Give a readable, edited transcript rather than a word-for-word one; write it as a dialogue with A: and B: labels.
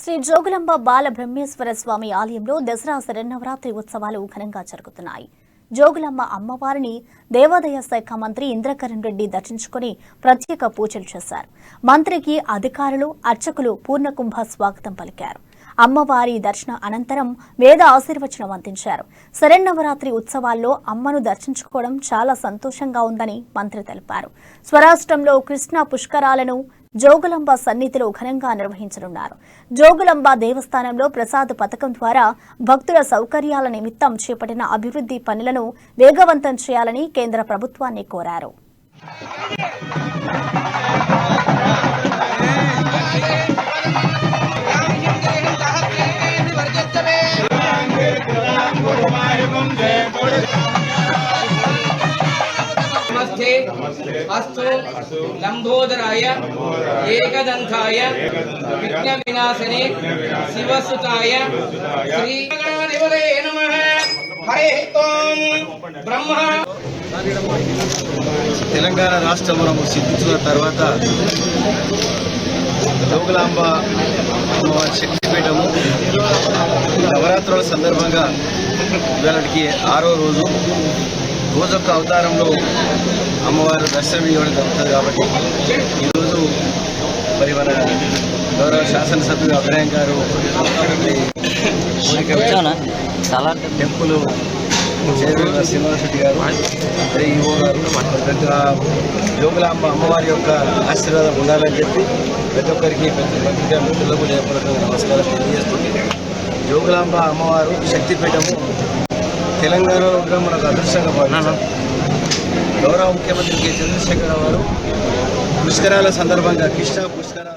A: శ్రీ జోగులాంబ బాల బ్రహ్మేశ్వర స్వామి ఆలయంలో దసరా శరన్నవరాత్రి ఉత్సవాలు ఘనంగా జరుగుతున్నాయి. జోగులాంబ అమ్మవారిని దేవాదాయ శాఖ మంత్రి ఇంద్రకరణ్ రెడ్డి దర్శించుకుని ప్రత్యేక పూజలు చేశారు. మంత్రికి అధికారులు, అర్చకులు పూర్ణకుంభ స్వాగతం పలికారు. అమ్మవారి దర్శన అనంతరం వేద ఆశీర్వచనం అందించారు. శరన్నవరాత్రి ఉత్సవాల్లో అమ్మను దర్శించుకోవడం చాలా సంతోషంగా ఉందని మంత్రి తెలిపారు. స్వరాష్ట్రంలో కృష్ణా పుష్కరాలను జోగులాంబ సన్నిధిలో ఘనంగా నిర్వహించనున్నారు. జోగులాంబ దేవస్థానంలో ప్రసాద పథకం ద్వారా భక్తుల సౌకర్యాల నిమిత్తం చేపట్టిన అభివృద్ధి పనులను వేగవంతం చేయాలని కేంద్ర ప్రభుత్వాన్ని కోరారు.
B: अस्तु लंबोदराय एकदंताय विघ्न विनाशने शिवसुताय श्री गणाधिपतये नमः। हरे ओम ब्रह्म
C: తెలంగాణ రాష్ట్రం సిద్ధించిన తర్వాత జోగులాంబ అమ్మవారి శక్తిపీఠము నవరాత్రుల సందర్భంగా ఇవాళకి 6వ రోజు రోజొక్క అవతారంలో అమ్మవారు దర్శనం ఇవ్వడం జరుగుతుంది. కాబట్టి ఈరోజు మరి మన గౌరవ శాసనసభ్యులు అభినయ్ గారు టెంపుల్ చైర్మన్ శ్రీనివాసరెడ్డి గారు, ఈఓ గారు జోగులాంబ అమ్మవారి యొక్క ఆశీర్వాదం ఉండాలని చెప్పి ప్రతి ఒక్కరికి పత్రికా మిత్రులకు జయపూర్వకంగా నమస్కారం తెలియజేస్తుంది. జోగులాంబ అమ్మవారు శక్తిపీఠము తెలంగాణలో ఉండడం మనకు అదృష్టంగా భావించాం. గౌరవ ముఖ్యమంత్రి కె. చంద్రశేఖర్ గారు పుష్కరాల సందర్భంగా కృష్ణా పుష్కరాలు